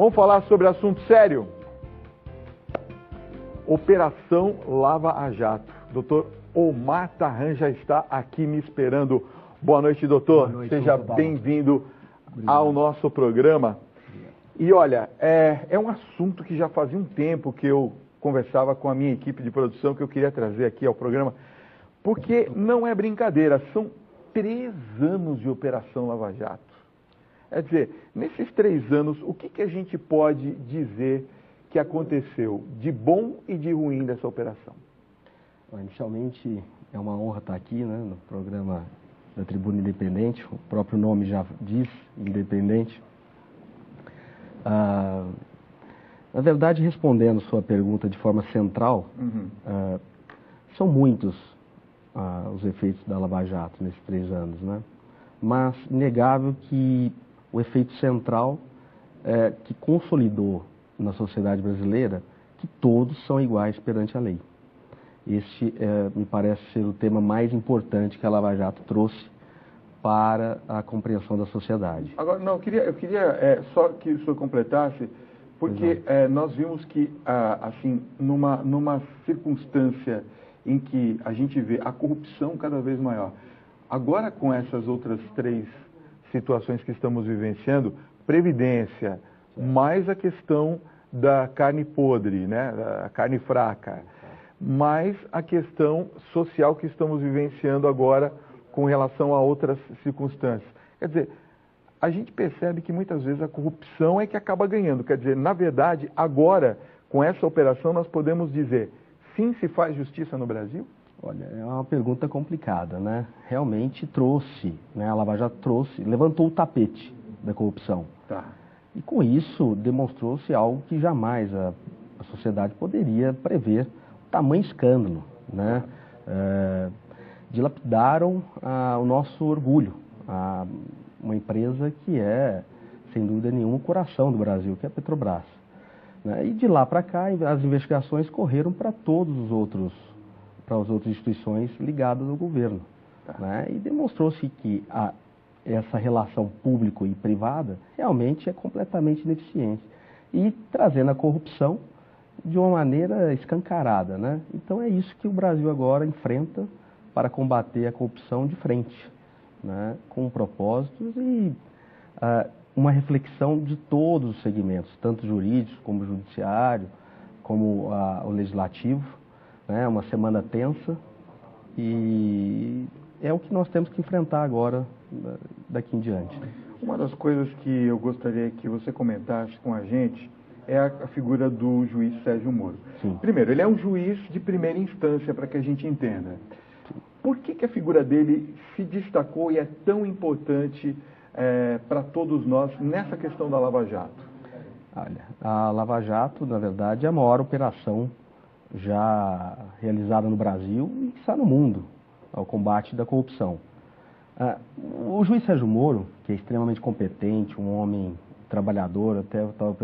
Vamos falar sobre assunto sério? Operação Lava Jato. Doutor Omar Tarran já está aqui me esperando. Boa noite, doutor. Boa noite, seja bem-vindo ao nosso programa. E olha, é um assunto que já fazia um tempo que eu conversava com a minha equipe de produção, que eu queria trazer aqui ao programa, porque não é brincadeira, são 3 anos de Operação Lava Jato. Quer dizer, nesses 3 anos, o que a gente pode dizer que aconteceu de bom e de ruim dessa operação? Inicialmente, é uma honra estar aqui, né, no programa da Tribuna Independente, o próprio nome já diz, independente. Na verdade, respondendo sua pergunta de forma central, são muitos os efeitos da Lava Jato nesses 3 anos, né? Mas inegável que o efeito central que consolidou na sociedade brasileira que todos são iguais perante a lei. Este me parece ser o tema mais importante que a Lava Jato trouxe para a compreensão da sociedade. Agora, não, eu queria só que o senhor completasse, porque nós vimos que, assim, numa circunstância em que a gente vê a corrupção cada vez maior, agora com essas outras 3 situações que estamos vivenciando, previdência, mais a questão da carne podre, né, da carne fraca, mais a questão social que estamos vivenciando agora com relação a outras circunstâncias. Quer dizer, a gente percebe que muitas vezes a corrupção é que acaba ganhando. Quer dizer, na verdade, agora, com essa operação, nós podemos dizer, sim, se faz justiça no Brasil? Olha, é uma pergunta complicada, né? Realmente trouxe, né? A Lava Jato trouxe, levantou o tapete da corrupção. Tá. E com isso demonstrou-se algo que jamais a sociedade poderia prever, o tamanho escândalo, né? Dilapidaram o nosso orgulho, uma empresa que é, sem dúvida nenhuma, o coração do Brasil, que é a Petrobras. Né? E de lá para cá, as investigações correram para para as outras instituições ligadas ao governo. Né? E demonstrou-se que essa relação público e privada realmente é completamente ineficiente. E trazendo a corrupção de uma maneira escancarada. Né? Então é isso que o Brasil agora enfrenta para combater a corrupção de frente, né? Com propósitos e uma reflexão de todos os segmentos, tanto jurídicos como judiciário, como o legislativo, né? Uma semana tensa e é o que nós temos que enfrentar agora, daqui em diante. Uma das coisas que eu gostaria que você comentasse com a gente é a figura do juiz Sérgio Moro. Sim. Primeiro, ele é um juiz de primeira instância, para que a gente entenda. Por que a figura dele se destacou e é tão importante para todos nós nessa questão da Lava Jato? Olha, a Lava Jato, na verdade, é a maior operação já realizada no Brasil e que está no mundo, ao combate da corrupção. O juiz Sérgio Moro, que é extremamente competente, um homem trabalhador, até eu estava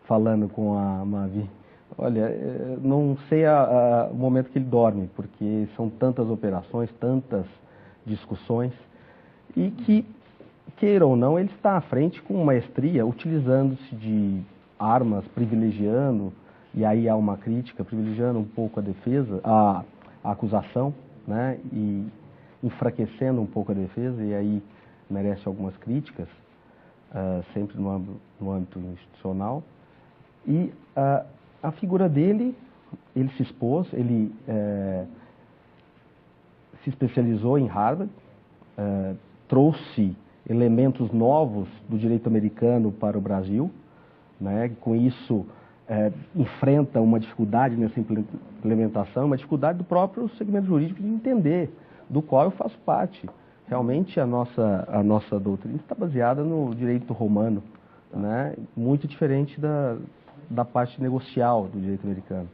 falando com a Mavi, olha, não sei o momento que ele dorme, porque são tantas operações, tantas discussões, e que, queira ou não, ele está à frente com maestria, utilizando-se de armas, privilegiando, e aí há uma crítica, privilegiando um pouco a defesa, a acusação, né, e enfraquecendo um pouco a defesa, e aí merece algumas críticas, sempre no âmbito institucional. E a figura dele, ele se expôs, ele se especializou em Harvard, trouxe elementos novos do direito americano para o Brasil, né? Com isso enfrenta uma dificuldade nessa implementação, uma dificuldade do próprio segmento jurídico de entender, do qual eu faço parte. Realmente a nossa doutrina está baseada no direito romano, né? Muito diferente da parte negocial do direito americano.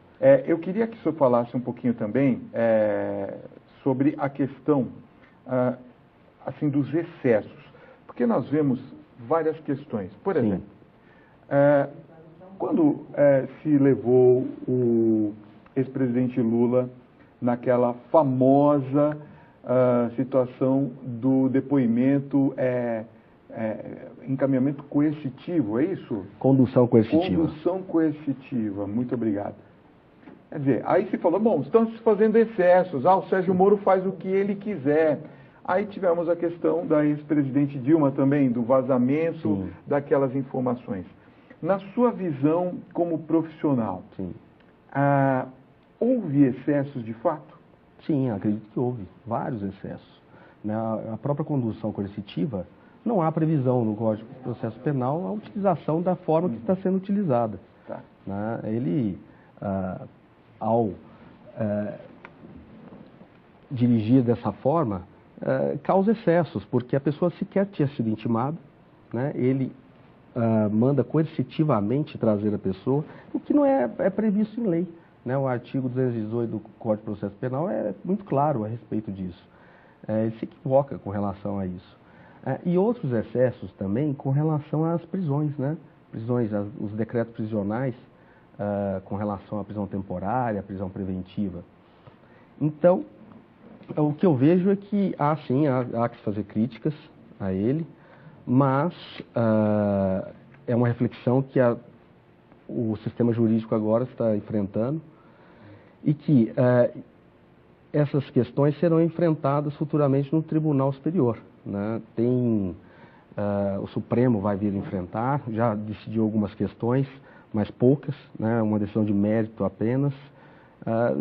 Eu queria que o senhor falasse um pouquinho também sobre a questão assim, dos excessos, porque nós vemos várias questões. Por exemplo, quando se levou o ex-presidente Lula naquela famosa situação do depoimento encaminhamento coercitivo, é isso? Condução coercitiva. Condução coercitiva, muito obrigado. Quer dizer, aí se falou, bom, estão se fazendo excessos, o Sérgio Moro faz o que ele quiser. Aí tivemos a questão da ex-presidente Dilma também, do vazamento daquelas informações. Na sua visão como profissional, houve excessos de fato? Sim, acredito que houve vários excessos. A própria condução coercitiva, não há previsão no Código de Processo Penal a utilização da forma que está sendo utilizada. Tá. Ele, ao dirigir dessa forma, causa excessos, porque a pessoa sequer tinha sido intimada, ele manda coercitivamente trazer a pessoa, o que não é previsto em lei. O artigo 218 do Código de Processo Penal é muito claro a respeito disso. Ele se equivoca com relação a isso. E outros excessos também com relação às prisões, prisões, os decretos prisionais com relação à prisão temporária, à prisão preventiva. Então, o que eu vejo é que há que se fazer críticas a ele, mas é uma reflexão que o sistema jurídico agora está enfrentando e que essas questões serão enfrentadas futuramente no Tribunal Superior. O Supremo vai vir enfrentar, já decidiu algumas questões, mas poucas, uma decisão de mérito apenas.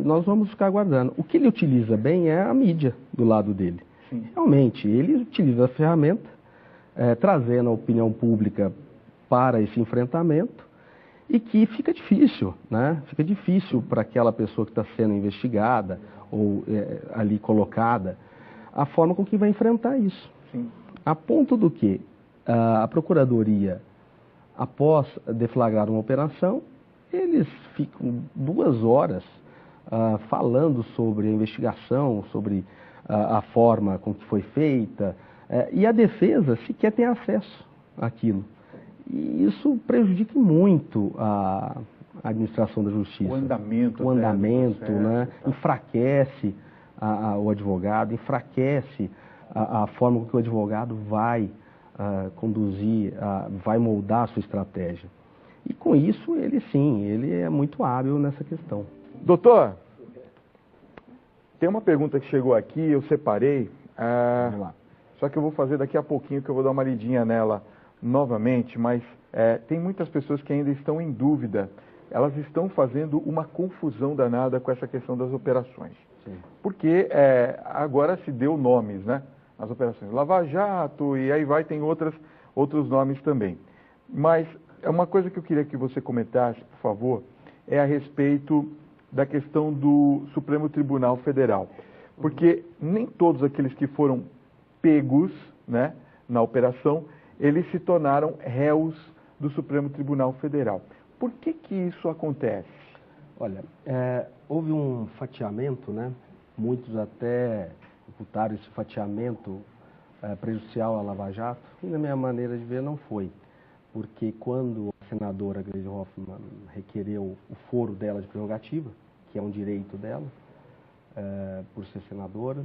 Nós vamos ficar aguardando. O que ele utiliza bem é a mídia do lado dele. Sim. Realmente, ele utiliza a ferramenta, trazendo a opinião pública para esse enfrentamento, e que fica difícil, Fica difícil para aquela pessoa que está sendo investigada ou ali colocada, a forma com que vai enfrentar isso. Sim. A ponto do que a Procuradoria, após deflagrar uma operação, eles ficam 2 horas falando sobre a investigação, sobre a forma com que foi feita, e a defesa sequer tem acesso àquilo. E isso prejudica muito a administração da justiça. O andamento. Enfraquece o advogado, enfraquece a forma com que o advogado vai conduzir, vai moldar a sua estratégia. E com isso, ele é muito hábil nessa questão. Doutor, tem uma pergunta que chegou aqui, eu separei. Vamos lá. Só que eu vou fazer daqui a pouquinho, que eu vou dar uma lidinha nela novamente, mas tem muitas pessoas que ainda estão em dúvida. Elas estão fazendo uma confusão danada com essa questão das operações. Sim. Porque agora se deu nomes, as operações Lava Jato, e aí tem outros nomes também. Mas uma coisa que eu queria que você comentasse, por favor, é a respeito da questão do Supremo Tribunal Federal. Porque nem todos aqueles que foram pegos na operação, eles se tornaram réus do Supremo Tribunal Federal. Por que isso acontece? Olha, houve um fatiamento, Muitos até imputaram esse fatiamento prejudicial à Lava Jato, e na minha maneira de ver não foi. Porque quando a senadora Gleisi Hoffmann requereu o foro dela de prerrogativa, que é um direito dela, por ser senadora,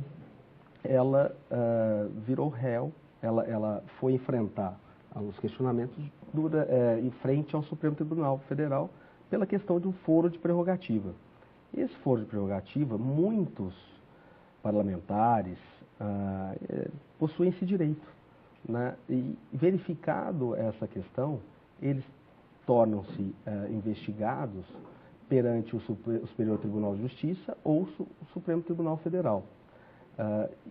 ela virou réu, ela foi enfrentar os questionamentos em frente ao Supremo Tribunal Federal pela questão de um foro de prerrogativa. Esse foro de prerrogativa, muitos parlamentares possuem esse direito. E verificado essa questão, eles tornam-se investigados perante o Superior Tribunal de Justiça ou o Supremo Tribunal Federal.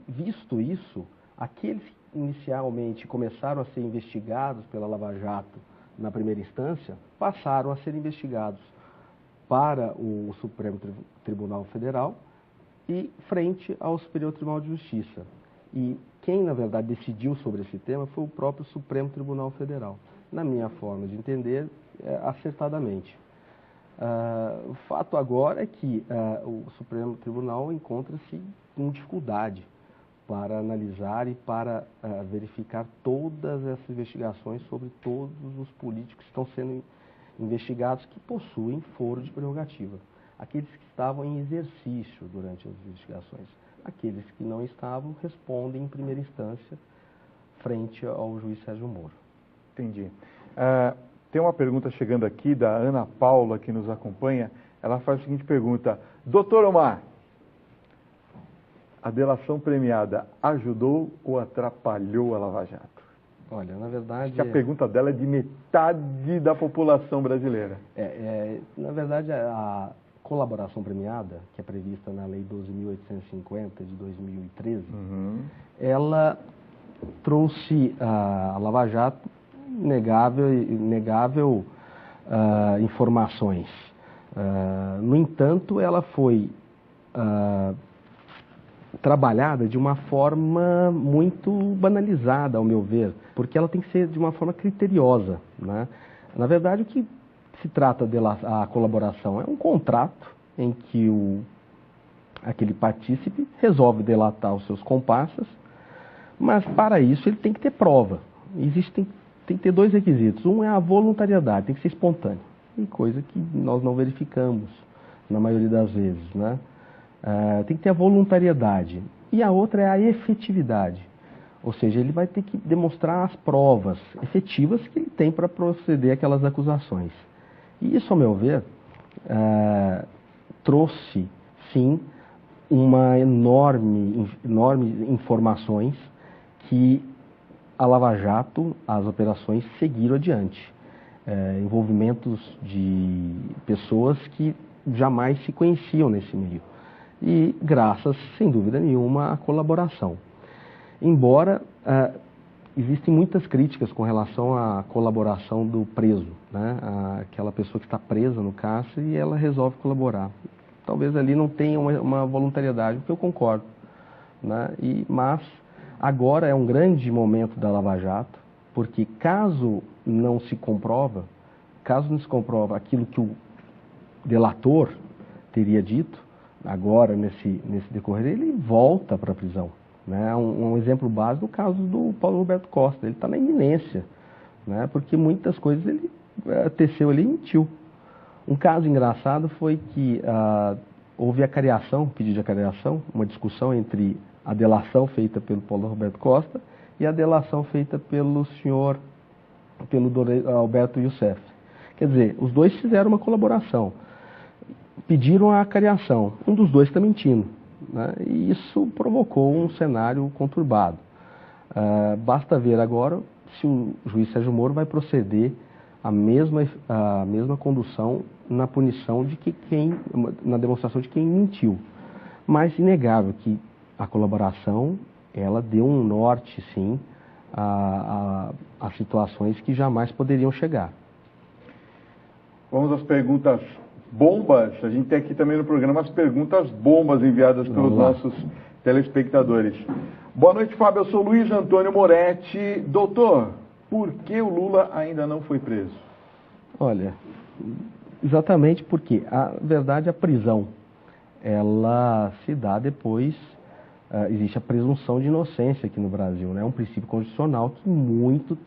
Visto isso, aqueles que inicialmente começaram a ser investigados pela Lava Jato na primeira instância, passaram a ser investigados para o Supremo Tribunal Federal e frente ao Superior Tribunal de Justiça. E quem, na verdade, decidiu sobre esse tema foi o próprio Supremo Tribunal Federal. Na minha forma de entender, acertadamente. O fato agora é que o Supremo Tribunal encontra-se com dificuldade para analisar e para verificar todas essas investigações sobre todos os políticos que estão sendo investigados que possuem foro de prerrogativa. Aqueles que estavam em exercício durante as investigações. Aqueles que não estavam respondem em primeira instância frente ao juiz Sérgio Moro. Entendi. Tem uma pergunta chegando aqui da Ana Paula, que nos acompanha. Ela faz a seguinte pergunta: Doutor Omar, a delação premiada ajudou ou atrapalhou a Lava Jato? Olha, na verdade... Acho que a pergunta dela é de metade da população brasileira. Na verdade, a colaboração premiada, que é prevista na Lei 12.850 de 2013, ela trouxe a Lava Jato negável informações. No entanto, ela foi trabalhada de uma forma muito banalizada, ao meu ver, porque ela tem que ser de uma forma criteriosa, né? Na verdade, o que se trata a colaboração é um contrato em que aquele partícipe resolve delatar os seus comparsas, mas para isso ele tem que ter prova. Tem que ter dois requisitos. Um é a voluntariedade, tem que ser espontâneo, e coisa que nós não verificamos na maioria das vezes, né? Tem que ter a voluntariedade. E a outra é a efetividade. Ou seja, ele vai ter que demonstrar as provas efetivas que ele tem para proceder aquelas acusações. E isso, ao meu ver, trouxe, sim, uma enorme informações que a Lava Jato, as operações seguiram adiante. Envolvimentos de pessoas que jamais se conheciam nesse meio. E graças, sem dúvida nenhuma, à colaboração. Embora existem muitas críticas com relação à colaboração do preso, né? Aquela pessoa que está presa no cárcere e ela resolve colaborar. Talvez ali não tenha uma voluntariedade, o que eu concordo, né? Mas agora é um grande momento da Lava Jato, porque caso não se comprova aquilo que o delator teria dito, agora, nesse decorrer, ele volta para a prisão, né? Um exemplo básico do caso do Paulo Roberto Costa. Ele está na iminência, né? Porque muitas coisas ele teceu ali e mentiu. Um caso engraçado foi que houve pedido de acariação, uma discussão entre a delação feita pelo Paulo Roberto Costa e a delação feita pelo Alberto Youssef. Quer dizer, os dois fizeram uma colaboração. Pediram a acariação. Um dos dois está mentindo, né? E isso provocou um cenário conturbado. Basta ver agora se o juiz Sérgio Moro vai proceder a mesma condução na punição na demonstração de quem mentiu. Mas inegável que a colaboração, ela deu um norte, sim, a situações que jamais poderiam chegar. Vamos às perguntas bombas. A gente tem aqui também no programa as perguntas bombas enviadas pelos nossos telespectadores. Boa noite, Fábio. Eu sou Luiz Antônio Moretti. Doutor, por que o Lula ainda não foi preso? Olha, exatamente porque, a verdade, a prisão, ela se dá depois, existe a presunção de inocência aqui no Brasil, né? É um princípio constitucional que muito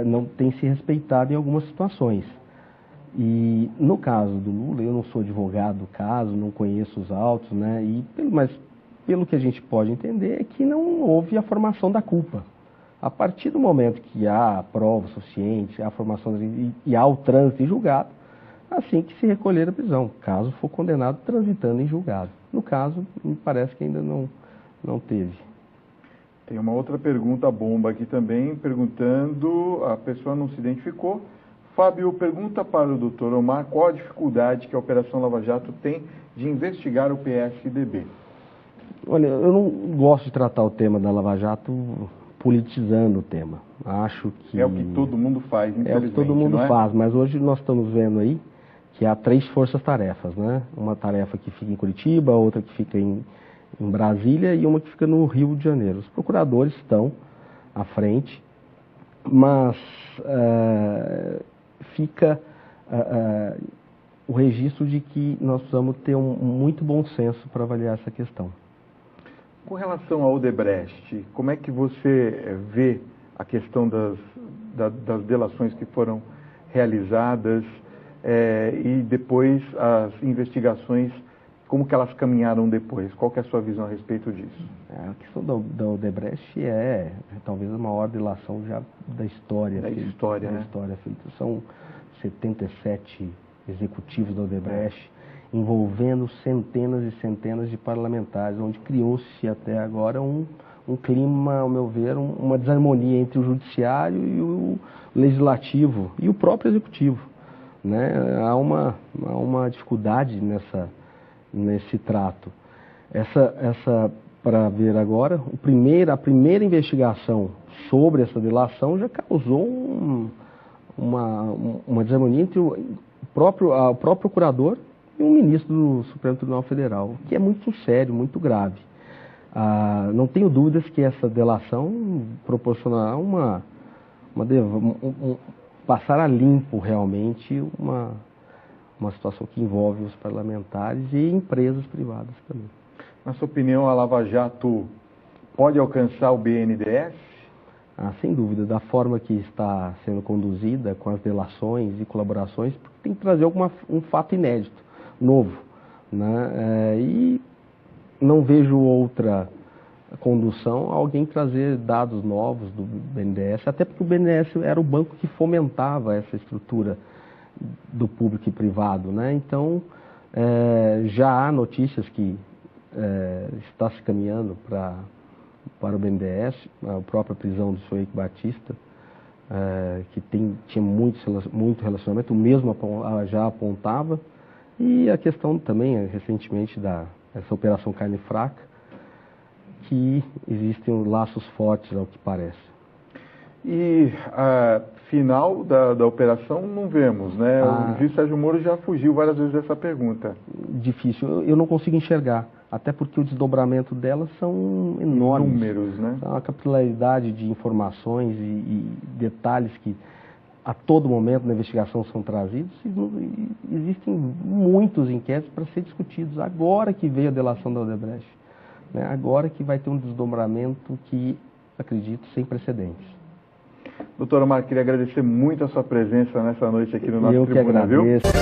não tem se respeitado em algumas situações. E no caso do Lula, eu não sou advogado do caso, não conheço os autos, né? Mas pelo que a gente pode entender é que não houve a formação da culpa. A partir do momento que há prova suficiente, há formação e há o trânsito em julgado, assim que se recolher a prisão, caso for condenado transitando em julgado. No caso, me parece que ainda não teve. Tem uma outra pergunta bomba aqui também, perguntando, a pessoa não se identificou. Fábio, pergunta para o Dr. Omar qual a dificuldade que a Operação Lava Jato tem de investigar o PSDB. Olha, eu não gosto de tratar o tema da Lava Jato politizando o tema. Acho que... É o que todo mundo faz, infelizmente. É o que todo mundo faz, mas hoje nós estamos vendo aí que há 3 forças-tarefas, né? Uma tarefa que fica em Curitiba, outra que fica em Brasília e uma que fica no Rio de Janeiro. Os procuradores estão à frente, mas fica o registro de que nós precisamos ter muito bom senso para avaliar essa questão. Com relação ao Odebrecht, como é que você vê a questão das delações que foram realizadas e depois as investigações como que elas caminharam depois? Qual que é a sua visão a respeito disso? A questão da Odebrecht é talvez a maior delação já da história. Da história, né? Feita. São 77 executivos da Odebrecht, envolvendo centenas e centenas de parlamentares, onde criou-se até agora um clima, ao meu ver, uma desarmonia entre o judiciário e o legislativo e o próprio executivo, né? Há uma dificuldade nesse trato. Essa para ver agora, a primeira investigação sobre essa delação já causou uma desarmonia entre o próprio procurador e o ministro do Supremo Tribunal Federal, que é muito sério, muito grave. Não tenho dúvidas que essa delação proporcionará passar a limpo realmente uma situação que envolve os parlamentares e empresas privadas também. Na sua opinião, a Lava Jato pode alcançar o BNDES? Sem dúvida, da forma que está sendo conduzida, com as delações e colaborações, porque tem que trazer um fato inédito, novo, né? E não vejo outra condução alguém trazer dados novos do BNDES, até porque o BNDES era o banco que fomentava essa estrutura do público e privado, né? Então, já há notícias que está se caminhando para o BNDES, a própria prisão do Soeig Batista, que tinha muito relacionamento, o mesmo já apontava, e a questão também, recentemente, essa operação carne fraca, que existem laços fortes, ao que parece. E final da operação não vemos, né? O juiz Sérgio Moro já fugiu várias vezes dessa pergunta. Difícil, eu não consigo enxergar, até porque o desdobramento delas são enormes. Números, né? A capilaridade de informações e detalhes que a todo momento na investigação são trazidos, e existem muitos inquéritos para ser discutidos. Agora que veio a delação da Odebrecht, né? Agora que vai ter um desdobramento que, acredito, sem precedentes. Doutor Omar, queria agradecer muito a sua presença nessa noite aqui no nosso Tribuna, viu? Eu que agradeço.